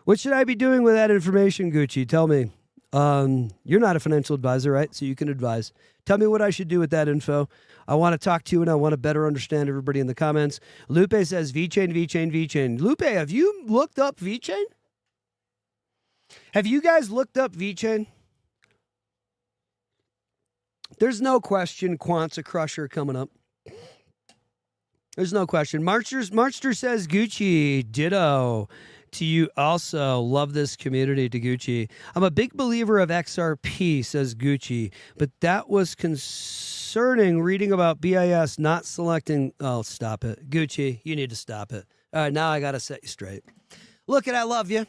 What should I be doing with that information, Gucci? Tell me. You're not a financial advisor, right? So you can advise. Tell me what I should do with that info. I want to talk to you, and I want to better understand everybody in the comments. Lupe says VeChain, VeChain, VeChain. Lupe, have you looked up VeChain? Have you guys looked up VeChain? There's no question Quant's a crusher coming up. There's no question. Marchster says Gucci, ditto to you also. Love this community to Gucci. I'm a big believer of XRP, says Gucci, but that was concerning reading about BIS not selecting. Oh, stop it. Gucci, you need to stop it. All right, now I got to set you straight. Look, I love you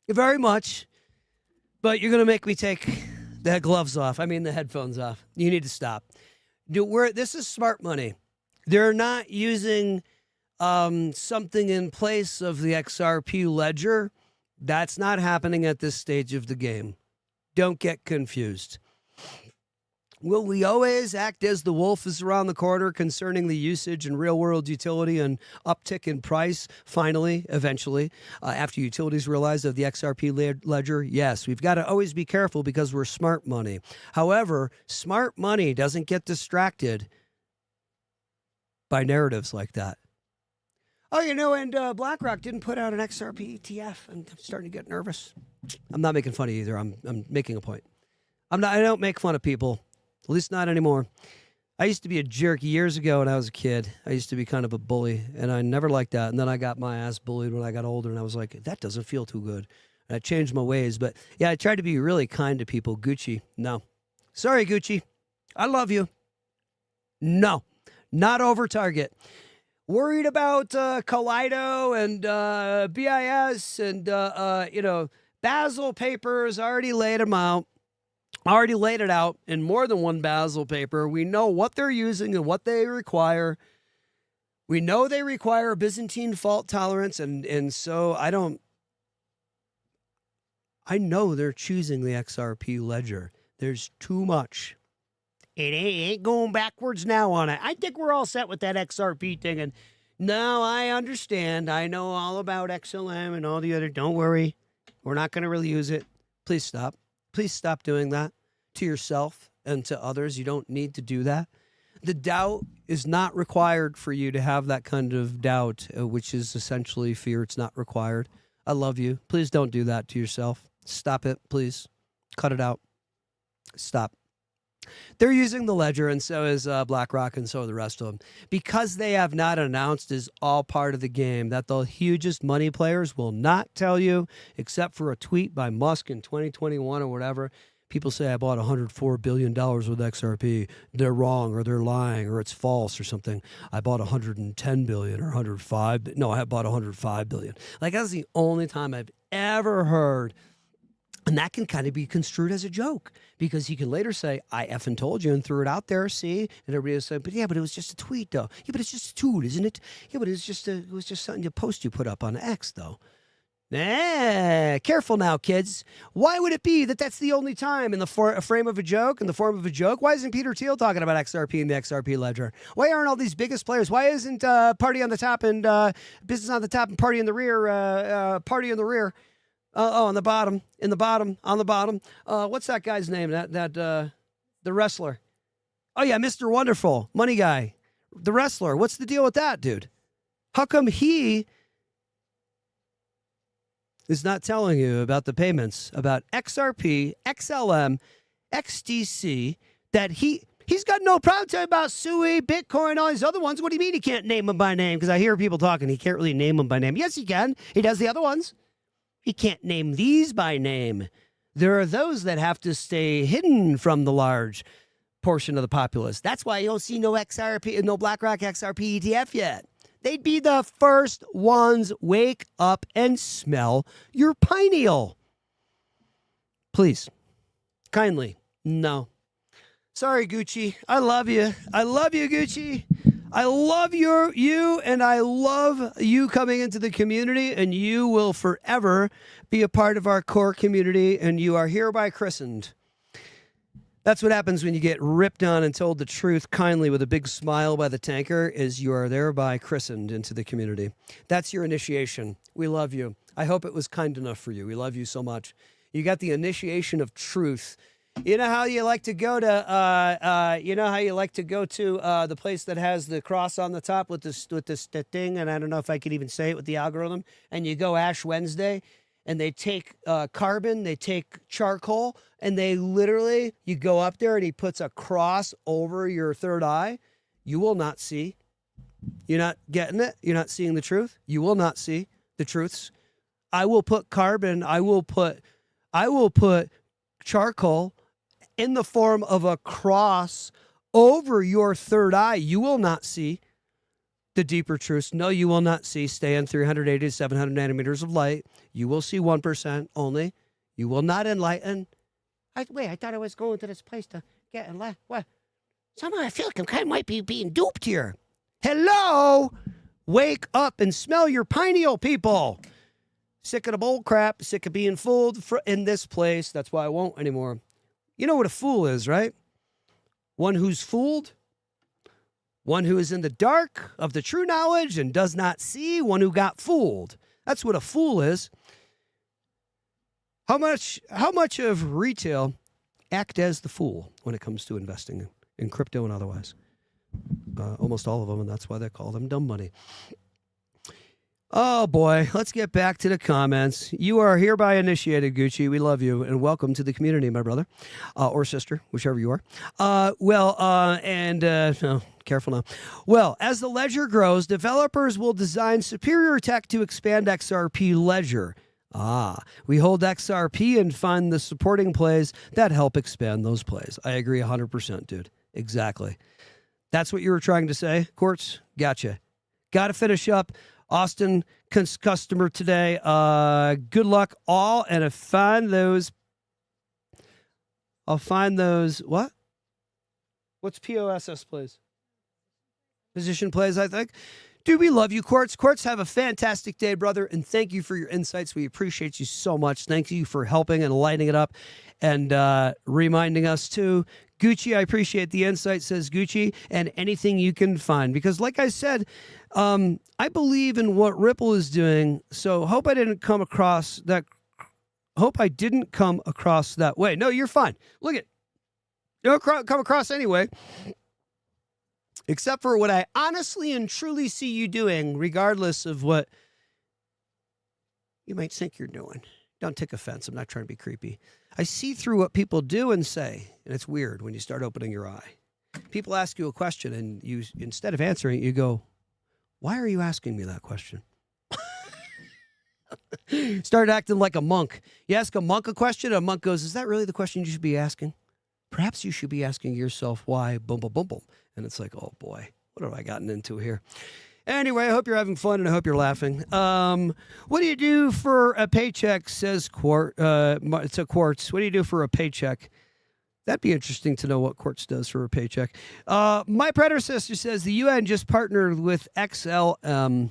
very much, but you're going to make me take the gloves off. I mean, the headphones off. You need to stop. This is smart money. They're not using something in place of the XRP ledger. That's not happening at this stage of the game. Don't get confused. Will we always act as the wolf is around the corner concerning the usage and real-world utility and uptick in price, finally, eventually, after utilities realize of the XRP ledger? Yes, we've got to always be careful because we're smart money. However, smart money doesn't get distracted by narratives like that. Oh, and BlackRock didn't put out an XRP ETF, and I'm starting to get nervous. I'm not making fun of you either. I'm making a point. I don't make fun of people, at least not anymore. I used to be a jerk years ago when I was a kid. I used to be kind of a bully, and I never liked that. And then I got my ass bullied when I got older, and I was like, that doesn't feel too good. And I changed my ways. But yeah, I tried to be really kind to people. Gucci, no. Sorry, Gucci. I love you. No. Not over target. Worried about Kaleido and BIS and, Basel papers. Already laid them out. Already laid it out in more than one Basel paper. We know what they're using and what they require. We know they require Byzantine fault tolerance. And so I know they're choosing the XRP ledger. There's too much. It ain't going backwards now on it. I think we're all set with that XRP thing. And no, I understand. I know all about XLM and all the other. Don't worry. We're not going to really use it. Please stop. Please stop doing that to yourself and to others. You don't need to do that. The doubt is not required for you to have that kind of doubt, which is essentially fear. It's not required. I love you. Please don't do that to yourself. Stop it, please. Cut it out. Stop. They're using the ledger, and so is BlackRock, and so are the rest of them. Because they have not announced is all part of the game that the hugest money players will not tell you, except for a tweet by Musk in 2021 or whatever. People say I bought $104 billion with XRP. They're wrong, or they're lying, or it's false or something. I bought $110 billion or 105. No, I bought $105 billion. Like, that's the only time I've ever heard. And that can kind of be construed as a joke, because he can later say, I effing told you, and threw it out there, see? And everybody will say, but yeah, but it was just a tweet, though. Yeah, but it's just a tweet, isn't it? Yeah, but it was just something, a post you put up on X, though. Careful now, kids. Why would it be that that's the only time in the frame of a joke, in the form of a joke? Why isn't Peter Thiel talking about XRP and the XRP ledger? Why aren't all these biggest players? Why isn't Party on the Top and Business on the Top and Party in the Rear, Party in the Rear? On the bottom, on the bottom. What's that guy's name? The wrestler. Oh yeah, Mr. Wonderful, money guy, the wrestler. What's the deal with that, dude? How come he is not telling you about the payments, about XRP, XLM, XDC, that he's got no problem telling about SUI, Bitcoin, all these other ones. What do you mean he can't name them by name? Because I hear people talking, he can't really name them by name. Yes, he can. He does the other ones. He can't name these by name. There are those that have to stay hidden from the large portion of the populace. That's why you don't see no XRP, no BlackRock XRP ETF yet. They'd be the first ones. Wake up and smell your pineal. Please. Kindly. No. Sorry, Gucci. I love you. I love you, Gucci. I love you, and I love you coming into the community, and you will forever be a part of our core community, and you are hereby christened. That's what happens when you get ripped on and told the truth kindly with a big smile by the tanker, is you are thereby christened into the community. That's your initiation. We love you. I hope it was kind enough for you. We love you so much. You got the initiation of truth. You know how you like to go to, the place that has the cross on the top with this thing, and I don't know if I could even say it with the algorithm, and you go Ash Wednesday, and they take carbon, they take charcoal, and they literally, you go up there and he puts a cross over your third eye. You will not see. You're not getting it? You're not seeing the truth? You will not see the truths. I will put carbon, I will put charcoal in the form of a cross over your third eye. You will not see the deeper truths. No, you will not see. Stay in 380 to 700 nanometers of light. You will see 1% only. You will not enlighten. I thought I was going to this place to get enlightened. What? Somehow I feel like I might be being duped here. Hello? Wake up and smell your pineal, people. Sick of the bull crap. Sick of being fooled in this place. That's why I won't anymore. You know what a fool is, right? One who's fooled. One who is in the dark of the true knowledge and does not see. One who got fooled. That's what a fool is. How much of retail act as the fool when it comes to investing in crypto and otherwise? Almost all of them, and that's why they call them dumb money. Oh, boy. Let's get back to the comments. You are hereby initiated, Gucci. We love you, and welcome to the community, my brother, or sister, whichever you are. Careful now. Well, as the ledger grows, developers will design superior tech to expand XRP ledger. We hold XRP and find the supporting plays that help expand those plays. I agree 100%, dude. Exactly. That's what you were trying to say, Quartz? Gotcha. Got to finish up. Austin customer today. Good luck all, and I'll find those. What? What's POSS plays? Position plays, I think. Dude, we love you, Quartz. Quartz, have a fantastic day, brother, and thank you for your insights. We appreciate you so much. Thank you for helping and lighting it up and reminding us, too. Gucci, I appreciate the insight, says Gucci, and anything you can find. Because like I said, I believe in what Ripple is doing, so hope I didn't come across that way. No, you're fine. Look at don't come across anyway. Except for what I honestly and truly see you doing, regardless of what you might think you're doing. Don't take offense. I'm not trying to be creepy. I see through what people do and say, and it's weird when you start opening your eye. People ask you a question, and you, instead of answering it, you go, why are you asking me that question? Start acting like a monk. You ask a monk a question, a monk goes, is that really the question you should be asking? Perhaps you should be asking yourself why, boom, boom, boom, boom. And it's like, oh boy, what have I gotten into here? Anyway, I hope you're having fun and I hope you're laughing. What do you do for a paycheck, says Quartz. What do you do for a paycheck? That'd be interesting to know what Quartz does for a paycheck. My predecessor says the UN just partnered with XLM.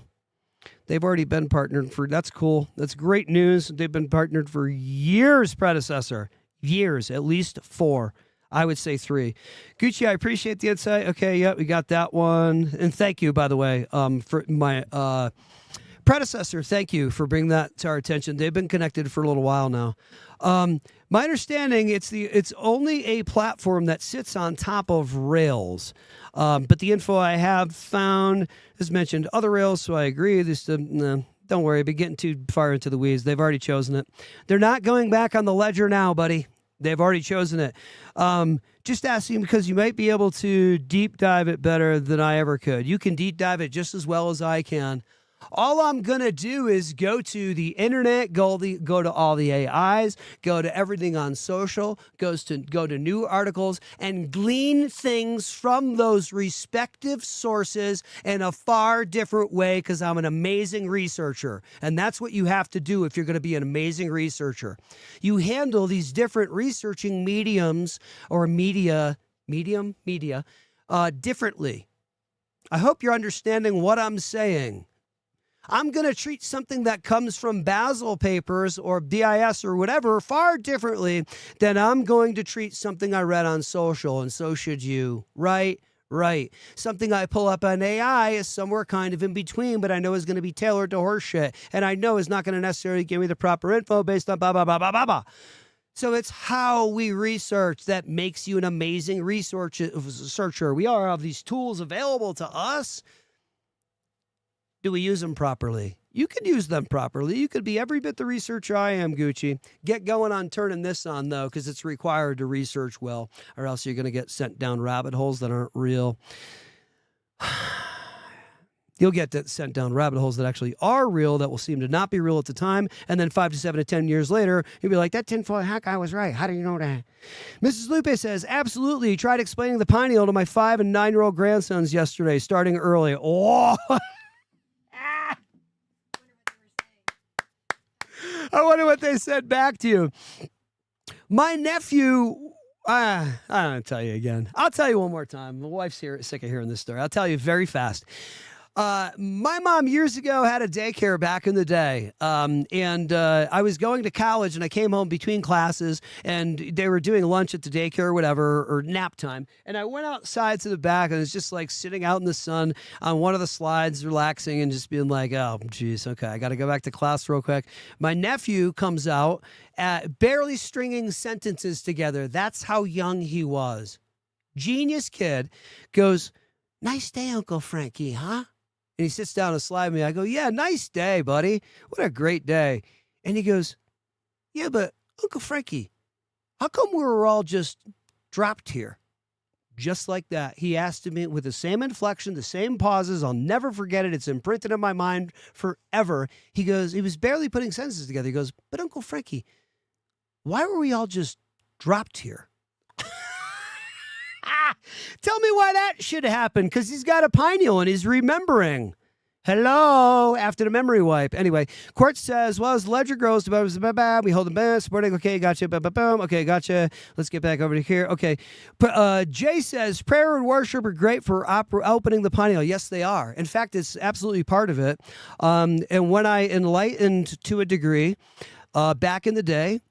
They've already been partnered for, that's cool. That's great news. They've been partnered for years, predecessor. Years, at least 4. I would say 3. Gucci, I appreciate the insight. Okay, yeah, we got that one. And thank you, by the way, for my predecessor. Thank you for bringing that to our attention. They've been connected for a little while now. My understanding, it's only a platform that sits on top of Rails. But the info I have found has mentioned other Rails, so I agree. Don't worry, I've been getting too far into the weeds. They've already chosen it. They're not going back on the ledger now, buddy. They've already chosen it. Just asking because you might be able to deep dive it better than I ever could. You can deep dive it just as well as I can. All I'm going to do is go to the internet, go to all the AIs, go to everything on social, go to new articles, and glean things from those respective sources in a far different way because I'm an amazing researcher. And that's what you have to do if you're going to be an amazing researcher. You handle these different researching mediums or media differently. I hope you're understanding what I'm saying. I'm going to treat something that comes from Basel papers or BIS or whatever far differently than I'm going to treat something I read on social, and so should you, right? Right. Something I pull up on AI is somewhere kind of in between, but I know is going to be tailored to horse shit, and I know is not going to necessarily give me the proper info based on blah, blah, blah, blah, blah, blah. So it's how we research that makes you an amazing researcher. We all have these tools available to us. Do we use them properly? You could use them properly. You could be every bit the researcher I am, Gucci. Get going on turning this on, though, because it's required to research well, or else you're going to get sent down rabbit holes that aren't real. You'll get sent down rabbit holes that actually are real, that will seem to not be real at the time, and then 5 to 7 to 10 years later, you'll be like, that tinfoil hat guy was right. How do you know that? Mrs. Lupe says, absolutely. Tried explaining the pineal to my 5 and 9-year-old grandsons yesterday, starting early. Oh, I wonder what they said back to you. My nephew, I don't tell you again. I'll tell you one more time. My wife's sick of hearing this story. I'll tell you very fast. My mom years ago had a daycare back in the day. I was going to college and I came home between classes and they were doing lunch at the daycare or whatever, or nap time. And I went outside to the back and it was just like sitting out in the sun on one of the slides, relaxing and just being like, oh, geez, okay, I got to go back to class real quick. My nephew comes out barely stringing sentences together. That's how young he was. Genius kid. Goes, nice day, Uncle Frankie, huh? And he sits down and slides me. I go, yeah, nice day, buddy. What a great day. And he goes, yeah, but Uncle Frankie, how come we were all just dropped here? Just like that. He asked me with the same inflection, the same pauses. I'll never forget it. It's imprinted in my mind forever. He goes, he was barely putting sentences together. He goes, but Uncle Frankie, why were we all just dropped here? Tell me why that should happen, because he's got a pineal and he's remembering. Hello, after the memory wipe. Anyway, Quartz says, well, as the ledger grows, we hold the best, supporting. Okay, gotcha. Okay, gotcha. Let's get back over to here. Okay. Jay says, prayer and worship are great for opening the pineal. Yes, they are. In fact, it's absolutely part of it. And when I enlightened to a degree back in the day,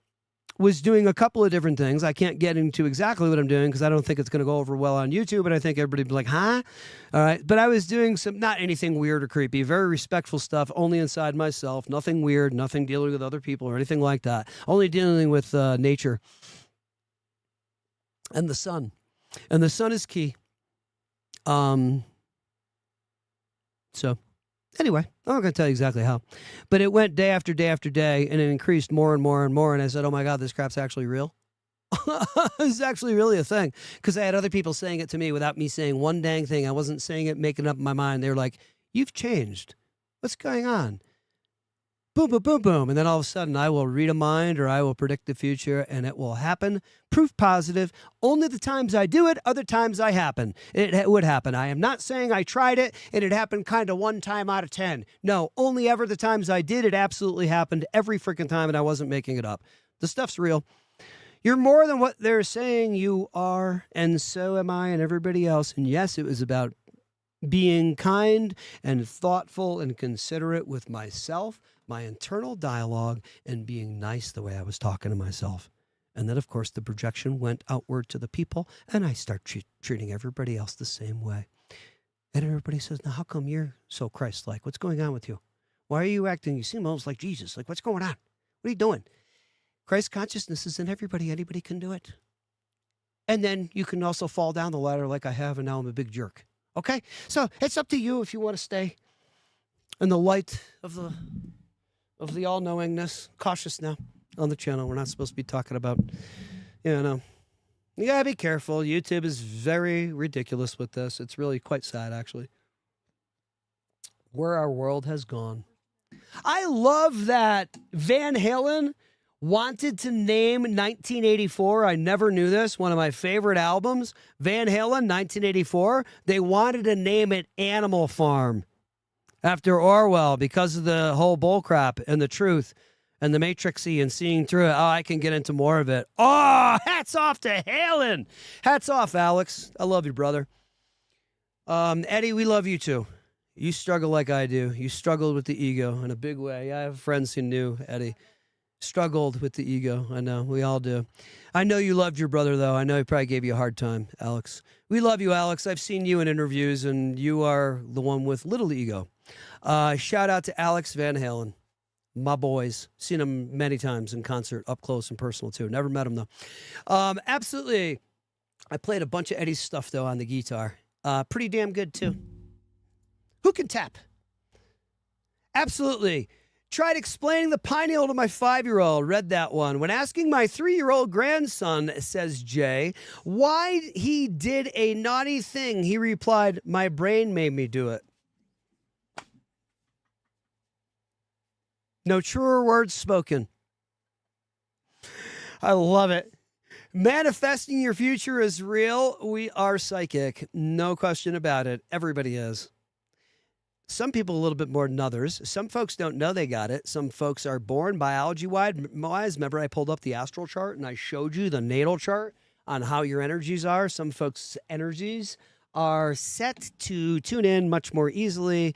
was doing a couple of different things. I can't get into exactly what I'm doing because I don't think it's going to go over well on YouTube, but I think everybody would be like, huh? All right. But I was doing some, not anything weird or creepy, very respectful stuff, only inside myself, nothing weird, nothing dealing with other people or anything like that. Only dealing with nature and the sun. And the sun is key. So anyway, I'm not going to tell you exactly how, but it went day after day after day, and it increased more and more and more. And I said, oh my God, this crap's actually real. It's actually really a thing, because I had other people saying it to me without me saying one dang thing. I wasn't saying it, making up in my mind. They were like, you've changed. What's going on? Boom, boom, boom, boom. And then all of a sudden I will read a mind, or I will predict the future, and it will happen. Proof positive. Only the times I do it, other times I happen. It would happen. I am not saying I tried it and it happened kind of one time out of 10. No, only ever the times I did, it absolutely happened every freaking time, and I wasn't making it up. The stuff's real. You're more than what they're saying you are, and so am I and everybody else. And yes, it was about being kind and thoughtful and considerate with myself, my internal dialogue, and being nice the way I was talking to myself. And then, of course, the projection went outward to the people, and I start treating everybody else the same way. And everybody says, now, how come you're so Christ-like? What's going on with you? Why are you acting? You seem almost like Jesus. Like, what's going on? What are you doing? Christ consciousness is in everybody. Anybody can do it. And then you can also fall down the ladder like I have, and now I'm a big jerk. Okay? So it's up to you if you want to stay in the light of the all-knowingness. Cautious now on the channel. We're not supposed to be talking about, you gotta be careful. YouTube is very ridiculous with this. It's really quite sad, actually, where our world has gone. I love that Van Halen wanted to name 1984. I never knew this. One of my favorite albums, Van Halen, 1984. They wanted to name it Animal Farm after Orwell because of the whole bullcrap and the truth and the matrixy and seeing through it. Oh, I can get into more of it. Oh, hats off to Halen. Hats off, Alex. I love you, brother. Eddie, we love you too. You struggle like I do. You struggled with the ego in a big way. I have friends who knew Eddie struggled with the ego. I know. We all do. I know you loved your brother, though. I know he probably gave you a hard time, Alex. We love you, Alex. I've seen you in interviews, and you are the one with little ego. Shout out to Alex Van Halen. My boys. Seen him many times in concert, up close and personal, too. Never met him, though. Absolutely. I played a bunch of Eddie's stuff, though, on the guitar. Pretty damn good, too. Who can tap? Absolutely. Tried explaining the pineal to my 5-year-old. Read that one. When asking my 3-year-old grandson, says Jay, why he did a naughty thing, he replied, my brain made me do it. No truer words spoken. I love it. Manifesting your future is real. We are psychic. No question about it. Everybody is. Some people a little bit more than others. Some folks don't know they got it. Some folks are born biology-wise. Remember, I pulled up the astral chart and I showed you the natal chart on how your energies are. Some folks' energies are set to tune in much more easily.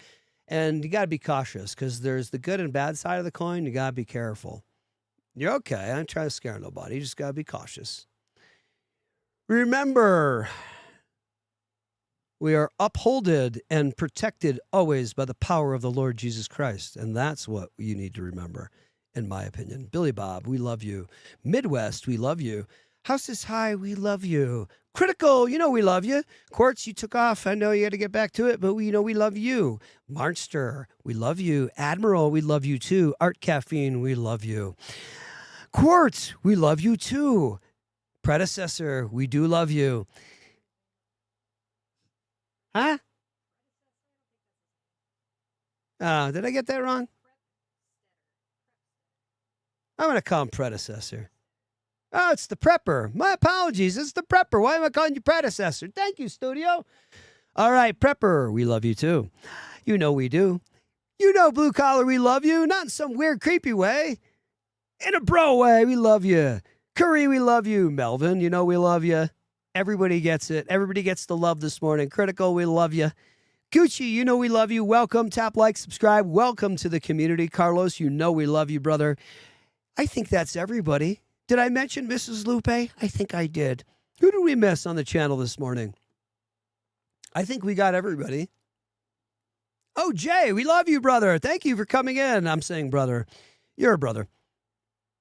And you got to be cautious because there's the good and bad side of the coin. You got to be careful. You're okay. I'm trying to scare nobody. You just got to be cautious. Remember, we are upholded and protected always by the power of the Lord Jesus Christ. And that's what you need to remember, in my opinion. Billy Bob, we love you. Midwest, we love you. House is High, we love you. Critical, we love you. Quartz, you took off. I know you had to get back to it, but we love you. Marnster, we love you. Admiral, we love you too. Art Caffeine, we love you. Quartz, we love you too. Predecessor, we do love you. Huh? Did I get that wrong? I'm going to call him Predecessor. Oh, it's the Prepper. My apologies. It's the Prepper. Why am I calling you Predecessor? Thank you, studio. All right, Prepper, we love you too. You know we do. You know, blue collar, we love you. Not in some weird, creepy way. In a bro way, we love you. Curry, we love you. Melvin, you know we love you. Everybody gets it. Everybody gets the love this morning. Critical, we love you. Gucci, you know we love you. Welcome. Tap like, subscribe. Welcome to the community. Carlos, you know we love you, brother. I think that's everybody. Did I mention Mrs. Lupe? I think I did. Who did we miss on the channel this morning? I think we got everybody. Oh, Jay, we love you, brother. Thank you for coming in. I'm saying brother. You're a brother.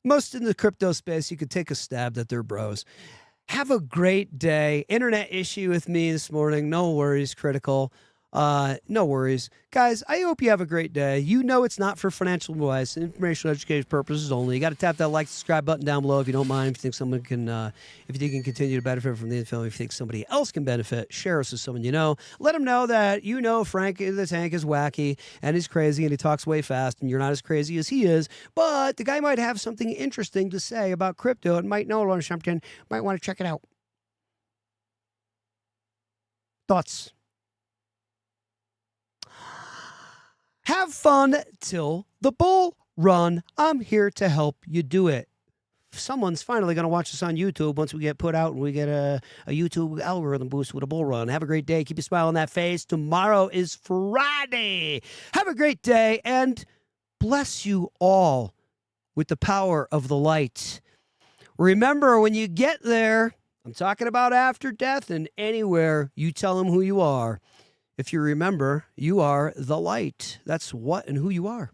Most in the crypto space, you could take a stab that they're bros. Have a great day. Internet issue with me this morning. No worries, Critical. No worries. Guys, I hope you have a great day. You know it's not for financial advice, informational education purposes only. You got to tap that like, subscribe button down below if you don't mind. If you think someone can, if you think you can continue to benefit from the info, if you think somebody else can benefit, share us with someone you know. Let them know that you know Frank the Tank is wacky and he's crazy and he talks way fast and you're not as crazy as he is, but the guy might have something interesting to say about crypto and might know something, might want to check it out. Thoughts? Have fun till the bull run. I'm here to help you do it. Someone's finally going to watch us on YouTube once we get put out and we get a YouTube algorithm boost with a bull run. Have a great day. Keep a smile on that face. Tomorrow is Friday. Have a great day and bless you all with the power of the light. Remember, when you get there, I'm talking about after death and anywhere, you tell them who you are. If you remember, you are the light. That's what and who you are.